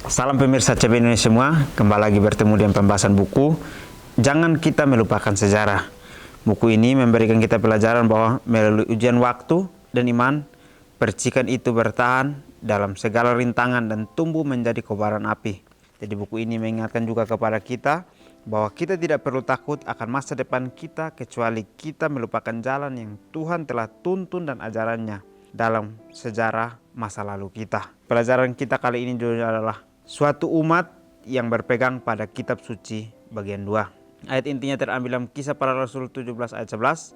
Salam pemirsa CB Indonesia semua, kembali lagi bertemu dengan pembahasan buku Jangan Kita Melupakan Sejarah. Buku ini memberikan kita pelajaran bahwa melalui ujian waktu dan iman, percikan itu bertahan dalam segala rintangan dan tumbuh menjadi kobaran api. Jadi buku ini mengingatkan juga kepada kita bahwa kita tidak perlu takut akan masa depan kita kecuali kita melupakan jalan yang Tuhan telah tuntun dan ajarannya dalam sejarah masa lalu kita. Pelajaran kita kali ini juga adalah suatu umat yang berpegang pada kitab suci bagian 2. Ayat intinya terambil dalam Kisah Para Rasul 17 ayat 11.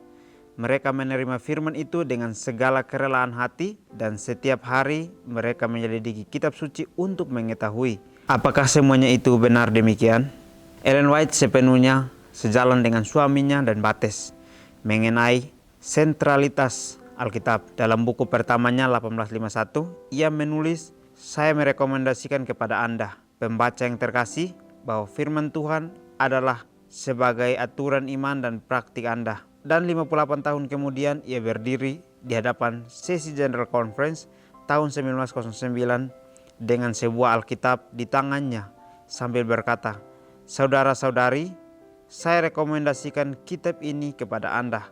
Mereka menerima firman itu dengan segala kerelaan hati dan setiap hari mereka menyelidiki kitab suci untuk mengetahui apakah semuanya itu benar demikian. Ellen White sepenuhnya sejalan dengan suaminya dan Bates mengenai sentralitas Alkitab. Dalam buku pertamanya 1851, ia menulis, "Saya merekomendasikan kepada Anda, pembaca yang terkasih, bahwa firman Tuhan adalah sebagai aturan iman dan praktik Anda." Dan 58 tahun kemudian ia berdiri di hadapan sesi General Conference tahun 1909 dengan sebuah Alkitab di tangannya sambil berkata, "Saudara-saudari, saya rekomendasikan kitab ini kepada Anda."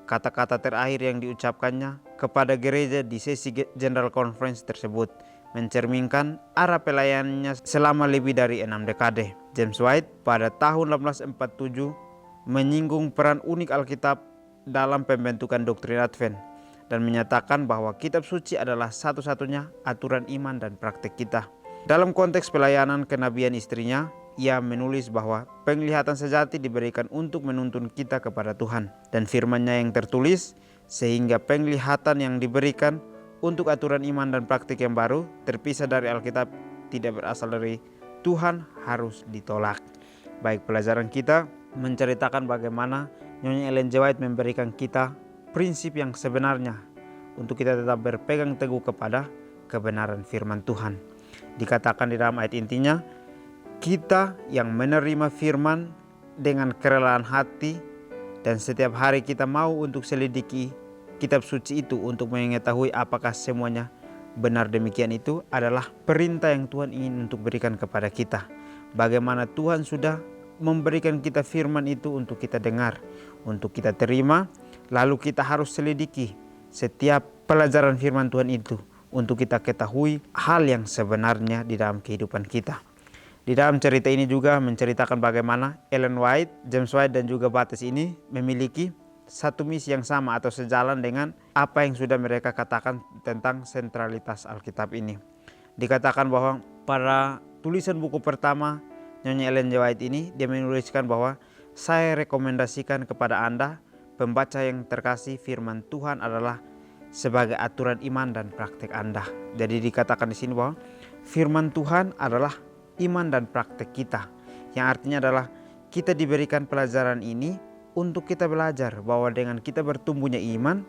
Kata-kata terakhir yang diucapkannya kepada gereja di sesi General Conference tersebut mencerminkan arah pelayanannya selama lebih dari 6 dekade. James White pada tahun 1847 menyinggung peran unik Alkitab dalam pembentukan doktrin Advent dan menyatakan bahwa kitab suci adalah satu-satunya aturan iman dan praktik kita. Dalam konteks pelayanan kenabian istrinya, ia menulis bahwa penglihatan sejati diberikan untuk menuntun kita kepada Tuhan dan firman-Nya yang tertulis sehingga penglihatan yang diberikan untuk aturan iman dan praktik yang baru terpisah dari Alkitab tidak berasal dari Tuhan harus ditolak. Baik, pelajaran kita menceritakan bagaimana Nyonya Ellen G. White memberikan kita prinsip yang sebenarnya untuk kita tetap berpegang teguh kepada kebenaran firman Tuhan. Dikatakan di dalam ayat intinya, kita yang menerima firman dengan kerelaan hati dan setiap hari kita mau untuk selidiki kitab suci itu untuk mengetahui apakah semuanya benar demikian, itu adalah perintah yang Tuhan ingin untuk berikan kepada kita. Bagaimana Tuhan sudah memberikan kita firman itu untuk kita dengar, untuk kita terima, lalu kita harus selidiki setiap pelajaran firman Tuhan itu untuk kita ketahui hal yang sebenarnya di dalam kehidupan kita. Di dalam cerita ini juga menceritakan bagaimana Ellen White, James White dan juga Bates ini memiliki satu misi yang sama atau sejalan dengan apa yang sudah mereka katakan tentang sentralitas Alkitab ini. Dikatakan bahwa pada tulisan buku pertama Nyonya Ellen G. White ini, dia menuliskan bahwa saya rekomendasikan kepada Anda, pembaca yang terkasih, firman Tuhan adalah sebagai aturan iman dan praktik Anda. Jadi dikatakan di sini bahwa firman Tuhan adalah iman dan praktek kita, yang artinya adalah kita diberikan pelajaran ini untuk kita belajar bahwa dengan kita bertumbuhnya iman,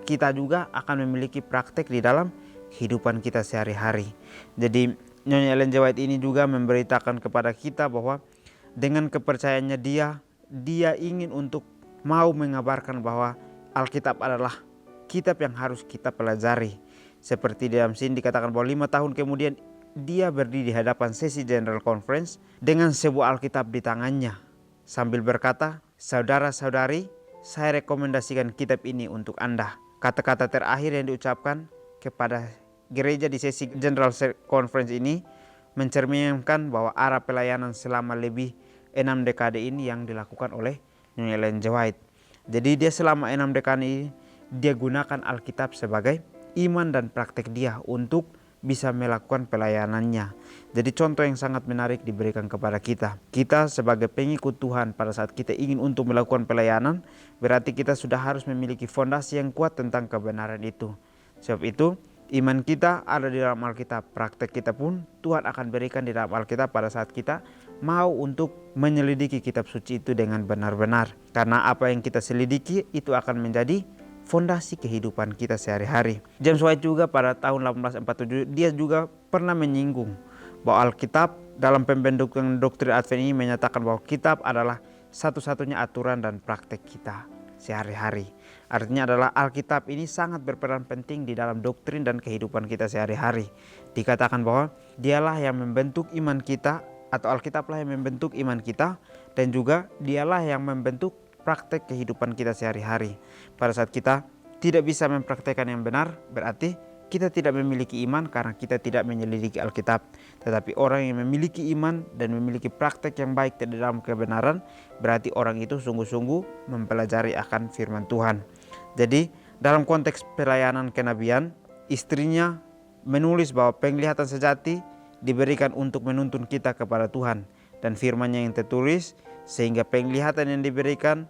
kita juga akan memiliki praktek di dalam kehidupan kita sehari-hari. Jadi Nyonya Ellen G. White ini juga memberitakan kepada kita bahwa dengan kepercayaannya dia ingin untuk mau mengabarkan bahwa Alkitab adalah kitab yang harus kita pelajari. Seperti dalam sini dikatakan bahwa 5 tahun kemudian dia berdiri di hadapan sesi General Conference dengan sebuah Alkitab di tangannya sambil berkata, "Saudara-saudari, saya rekomendasikan kitab ini untuk Anda." Kata-kata terakhir yang diucapkan kepada gereja di sesi General Conference ini mencerminkan bahwa arah pelayanan selama lebih 6 dekade ini yang dilakukan oleh Nyonya Ellen G. White. Jadi dia selama 6 dekade ini dia gunakan Alkitab sebagai iman dan praktek dia untuk bisa melakukan pelayanannya. Jadi contoh yang sangat menarik diberikan kepada kita. Kita sebagai pengikut Tuhan pada saat kita ingin untuk melakukan pelayanan, berarti kita sudah harus memiliki fondasi yang kuat tentang kebenaran itu. Sebab itu iman kita ada di dalam Alkitab, praktek kita pun Tuhan akan berikan di dalam Alkitab pada saat kita mau untuk menyelidiki kitab suci itu dengan benar-benar. Karena apa yang kita selidiki itu akan menjadi fondasi kehidupan kita sehari-hari. James White juga pada tahun 1847 dia juga pernah menyinggung bahwa Alkitab dalam pembentukan doktrin Advent ini menyatakan bahwa kitab adalah satu-satunya aturan dan praktek kita sehari-hari. Artinya adalah Alkitab ini sangat berperan penting di dalam doktrin dan kehidupan kita sehari-hari. Dikatakan bahwa dialah yang membentuk iman kita, atau Alkitablah yang membentuk iman kita, dan juga dialah yang membentuk praktek kehidupan kita sehari-hari. Pada saat kita tidak bisa mempraktekkan yang benar, berarti kita tidak memiliki iman karena kita tidak menyelidiki Alkitab. Tetapi orang yang memiliki iman dan memiliki praktek yang baik di dalam kebenaran, berarti orang itu sungguh-sungguh mempelajari akan firman Tuhan. Jadi dalam konteks pelayanan kenabian, istrinya menulis bahwa penglihatan sejati diberikan untuk menuntun kita kepada Tuhan, dan firman-Nya yang tertulis sehingga penglihatan yang diberikan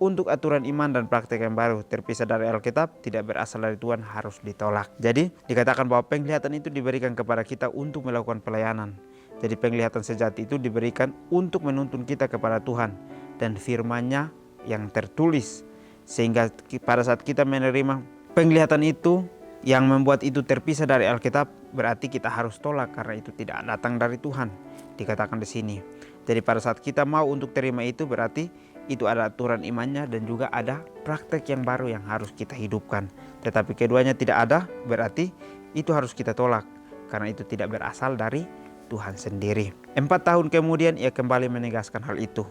untuk aturan iman dan praktek yang baru terpisah dari Alkitab tidak berasal dari Tuhan harus ditolak. Jadi dikatakan bahwa penglihatan itu diberikan kepada kita untuk melakukan pelayanan. Jadi penglihatan sejati itu diberikan untuk menuntun kita kepada Tuhan dan firman-Nya yang tertulis, sehingga pada saat kita menerima penglihatan itu yang membuat itu terpisah dari Alkitab, berarti kita harus tolak karena itu tidak datang dari Tuhan. Dikatakan di sini. Jadi pada saat kita mau untuk terima itu, berarti itu ada aturan imannya dan juga ada praktek yang baru yang harus kita hidupkan. Tetapi keduanya tidak ada, berarti itu harus kita tolak karena itu tidak berasal dari Tuhan sendiri. 4 tahun kemudian ia kembali menegaskan hal itu.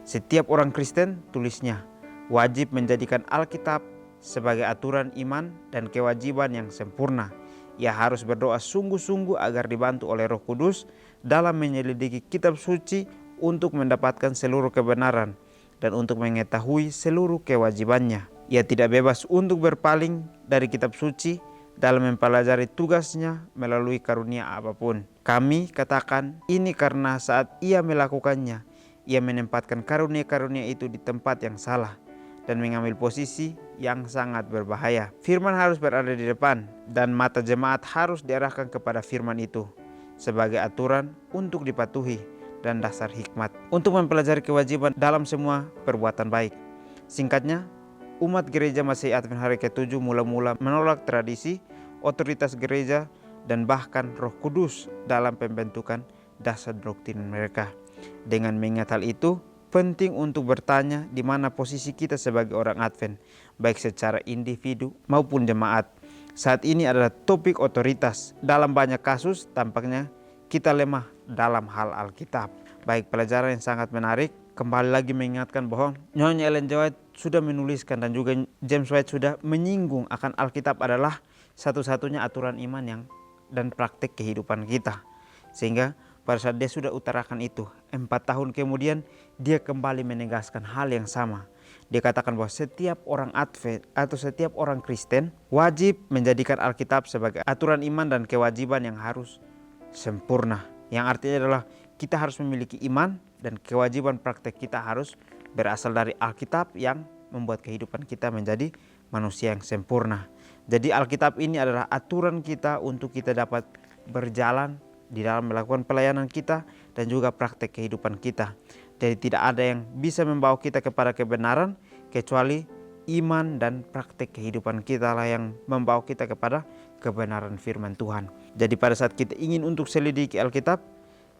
Setiap orang Kristen, tulisnya, wajib menjadikan Alkitab sebagai aturan iman dan kewajiban yang sempurna. Ia harus berdoa sungguh-sungguh agar dibantu oleh Roh Kudus dalam menyelidiki kitab suci untuk mendapatkan seluruh kebenaran dan untuk mengetahui seluruh kewajibannya. Ia tidak bebas untuk berpaling dari kitab suci dalam mempelajari tugasnya melalui karunia apapun. Kami katakan ini karena saat ia melakukannya, ia menempatkan karunia-karunia itu di tempat yang salah dan mengambil posisi yang sangat berbahaya. Firman harus berada di depan dan mata jemaat harus diarahkan kepada firman itu sebagai aturan untuk dipatuhi dan dasar hikmat untuk mempelajari kewajiban dalam semua perbuatan baik. Singkatnya, umat gereja Masih Advent hari ke-7 mula-mula menolak tradisi, otoritas gereja, dan bahkan Roh Kudus dalam pembentukan dasar doktrin mereka. Dengan mengingat hal itu, penting untuk bertanya di mana posisi kita sebagai orang Advent, baik secara individu maupun jemaat. Saat ini adalah topik otoritas. Dalam banyak kasus, tampaknya kita lemah dalam hal Alkitab. Baik, pelajaran yang sangat menarik. Kembali lagi mengingatkan bahwa Nyonya Ellen G. White sudah menuliskan dan juga James White sudah menyinggung akan Alkitab adalah satu-satunya aturan iman dan praktik kehidupan kita. Sehingga pada saat dia sudah utarakan itu, 4 tahun kemudian dia kembali menegaskan hal yang sama. Dia katakan bahwa setiap orang Advent atau setiap orang Kristen wajib menjadikan Alkitab sebagai aturan iman dan kewajiban yang harus sempurna. Yang artinya adalah kita harus memiliki iman dan kewajiban praktek kita harus berasal dari Alkitab yang membuat kehidupan kita menjadi manusia yang sempurna. Jadi Alkitab ini adalah aturan kita untuk kita dapat berjalan di dalam melakukan pelayanan kita dan juga praktek kehidupan kita. Jadi tidak ada yang bisa membawa kita kepada kebenaran kecuali iman dan praktek kehidupan kita lah yang membawa kita kepada kebenaran firman Tuhan. Jadi pada saat kita ingin untuk selidiki Alkitab,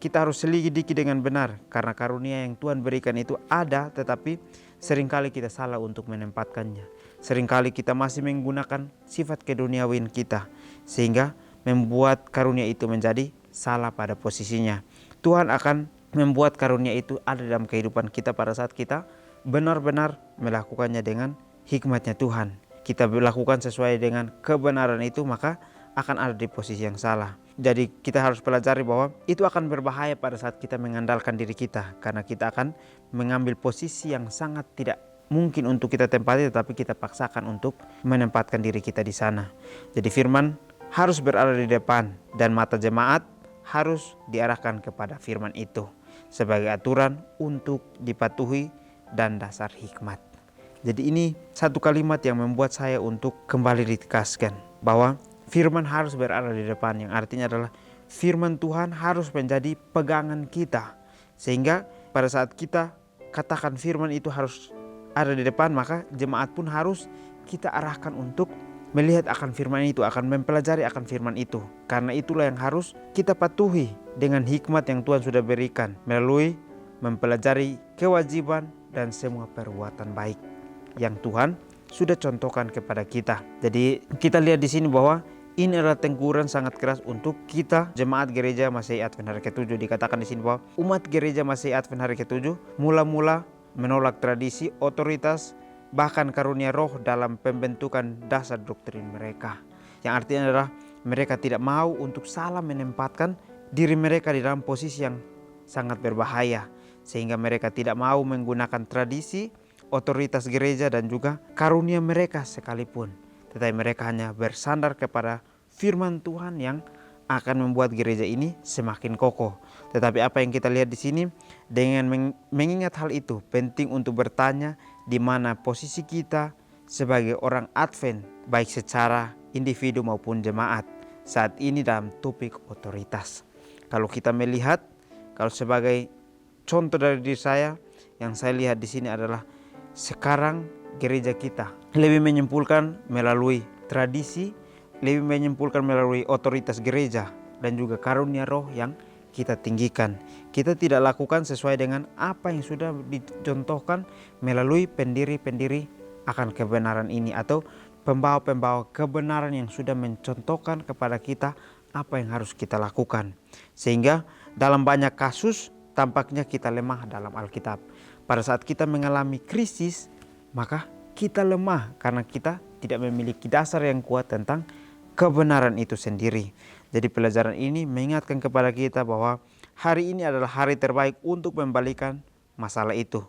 kita harus selidiki dengan benar karena karunia yang Tuhan berikan itu ada, tetapi seringkali kita salah untuk menempatkannya. Seringkali kita masih menggunakan sifat keduniawian kita sehingga membuat karunia itu menjadi salah pada posisinya. Tuhan akan membuat karunia itu ada dalam kehidupan kita pada saat kita benar-benar melakukannya dengan hikmatnya Tuhan. Kita lakukan sesuai dengan kebenaran itu, maka akan ada di posisi yang salah. Jadi kita harus pelajari bahwa itu akan berbahaya pada saat kita mengandalkan diri kita, karena kita akan mengambil posisi yang sangat tidak mungkin untuk kita tempati, tetapi kita paksakan untuk menempatkan diri kita di sana. Jadi firman harus berada di depan dan mata jemaat harus diarahkan kepada firman itu sebagai aturan untuk dipatuhi dan dasar hikmat. Jadi ini satu kalimat yang membuat saya untuk kembali ditegaskan bahwa firman harus berada di depan, yang artinya adalah firman Tuhan harus menjadi pegangan kita. Sehingga pada saat kita katakan firman itu harus ada di depan, maka jemaat pun harus kita arahkan untuk melihat akan firman itu, akan mempelajari akan firman itu. Karena itulah yang harus kita patuhi dengan hikmat yang Tuhan sudah berikan melalui mempelajari kewajiban dan semua perbuatan baik yang Tuhan sudah contohkan kepada kita. Jadi kita lihat di sini bahwa ini adalah teguran sangat keras untuk kita jemaat gereja Masehi Advent hari ke-7. Dikatakan di sini bahwa umat gereja Masehi Advent hari ke-7 mula-mula menolak tradisi, otoritas, bahkan karunia roh dalam pembentukan dasar doktrin mereka. Yang artinya adalah mereka tidak mau untuk salah menempatkan diri mereka di dalam posisi yang sangat berbahaya, sehingga mereka tidak mau menggunakan tradisi, otoritas gereja dan juga karunia mereka sekalipun. Tetapi mereka hanya bersandar kepada firman Tuhan yang akan membuat gereja ini semakin kokoh. Tetapi apa yang kita lihat di sini, dengan mengingat hal itu, penting untuk bertanya di mana posisi kita sebagai orang Advent, baik secara individu maupun jemaat saat ini dalam topik otoritas. Kalau kita melihat, kalau sebagai contoh dari diri saya, yang saya lihat di sini adalah sekarang gereja kita lebih menyimpulkan melalui tradisi, lebih menyimpulkan melalui otoritas gereja dan juga karunia roh yang kita tinggikan. Kita tidak lakukan sesuai dengan apa yang sudah dicontohkan melalui pendiri-pendiri akan kebenaran ini atau pembawa-pembawa kebenaran yang sudah mencontohkan kepada kita apa yang harus kita lakukan. Sehingga dalam banyak kasus tampaknya kita lemah dalam Alkitab. Pada saat kita mengalami krisis, maka kita lemah karena kita tidak memiliki dasar yang kuat tentang kebenaran itu sendiri. Jadi pelajaran ini mengingatkan kepada kita bahwa hari ini adalah hari terbaik untuk membalikan masalah itu.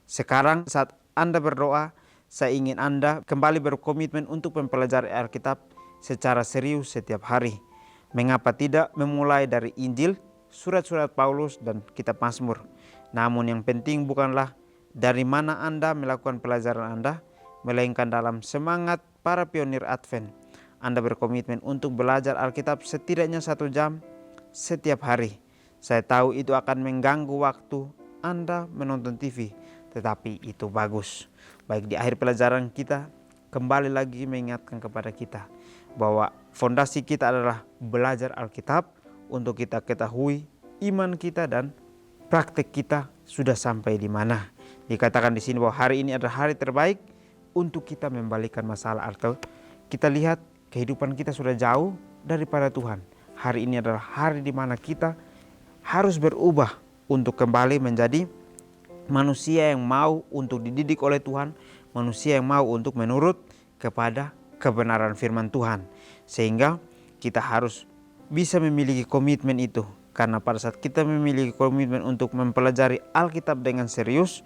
Sekarang saat Anda berdoa, saya ingin Anda kembali berkomitmen untuk mempelajari Alkitab secara serius setiap hari. Mengapa tidak memulai dari Injil, surat-surat Paulus dan kitab Mazmur. Namun yang penting bukanlah dari mana Anda melakukan pelajaran Anda, melainkan dalam semangat para pionir Advent. Anda berkomitmen untuk belajar Alkitab setidaknya 1 jam setiap hari. Saya tahu itu akan mengganggu waktu Anda menonton TV, tetapi itu bagus. Baik, di akhir pelajaran kita kembali lagi mengingatkan kepada kita bahwa fondasi kita adalah belajar Alkitab untuk kita ketahui iman kita dan praktek kita sudah sampai di mana. Dikatakan di sini bahwa hari ini adalah hari terbaik untuk kita membalikan masalah, atau kita lihat kehidupan kita sudah jauh daripada Tuhan. Hari ini adalah hari di mana kita harus berubah untuk kembali menjadi manusia yang mau untuk dididik oleh Tuhan, manusia yang mau untuk menurut kepada kebenaran firman Tuhan. Sehingga kita harus bisa memiliki komitmen itu. Karena pada saat kita memiliki komitmen untuk mempelajari Alkitab dengan serius,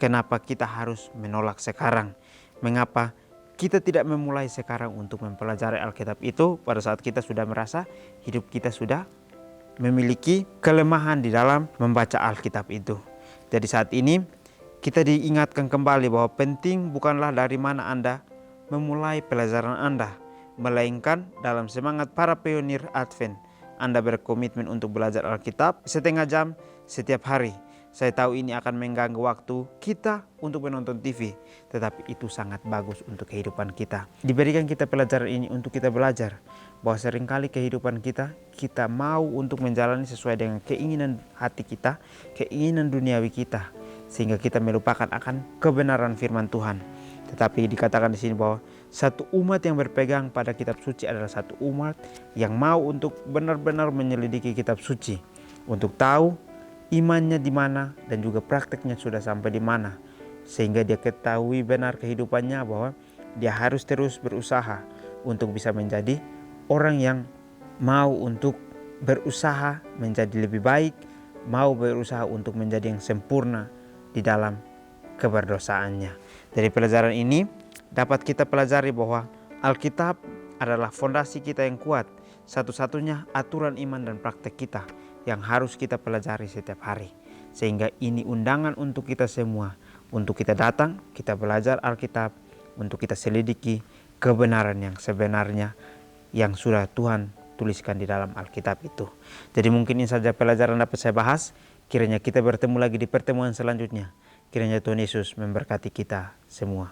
kenapa kita harus menolak sekarang? Mengapa kita tidak memulai sekarang untuk mempelajari Alkitab itu pada saat kita sudah merasa hidup kita sudah memiliki kelemahan di dalam membaca Alkitab itu? Jadi saat ini kita diingatkan kembali bahwa penting bukanlah dari mana Anda memulai pelajaran Anda, melainkan dalam semangat para pionir Advent. Anda berkomitmen untuk belajar Alkitab setengah jam setiap hari. Saya tahu ini akan mengganggu waktu kita untuk menonton TV, tetapi itu sangat bagus untuk kehidupan kita. Diberikan kita pelajaran ini untuk kita belajar bahwa seringkali kehidupan kita mau untuk menjalani sesuai dengan keinginan hati kita, keinginan duniawi kita, sehingga kita melupakan akan kebenaran firman Tuhan. Tetapi dikatakan di sini bahwa satu umat yang berpegang pada kitab suci adalah satu umat yang mau untuk benar-benar menyelidiki kitab suci, untuk tahu imannya di mana dan juga prakteknya sudah sampai di mana, sehingga dia ketahui benar kehidupannya bahwa dia harus terus berusaha untuk bisa menjadi orang yang mau untuk berusaha menjadi lebih baik, mau berusaha untuk menjadi yang sempurna di dalam keberdosaannya. Dari pelajaran ini dapat kita pelajari bahwa Alkitab adalah fondasi kita yang kuat, satu-satunya aturan iman dan praktek kita yang harus kita pelajari setiap hari. Sehingga ini undangan untuk kita semua, untuk kita datang, kita belajar Alkitab, untuk kita selidiki kebenaran yang sebenarnya yang sudah Tuhan tuliskan di dalam Alkitab itu. Jadi mungkin ini saja pelajaran dapat saya bahas. Kiranya kita bertemu lagi di pertemuan selanjutnya. Kiranya Tuhan Yesus memberkati kita semua.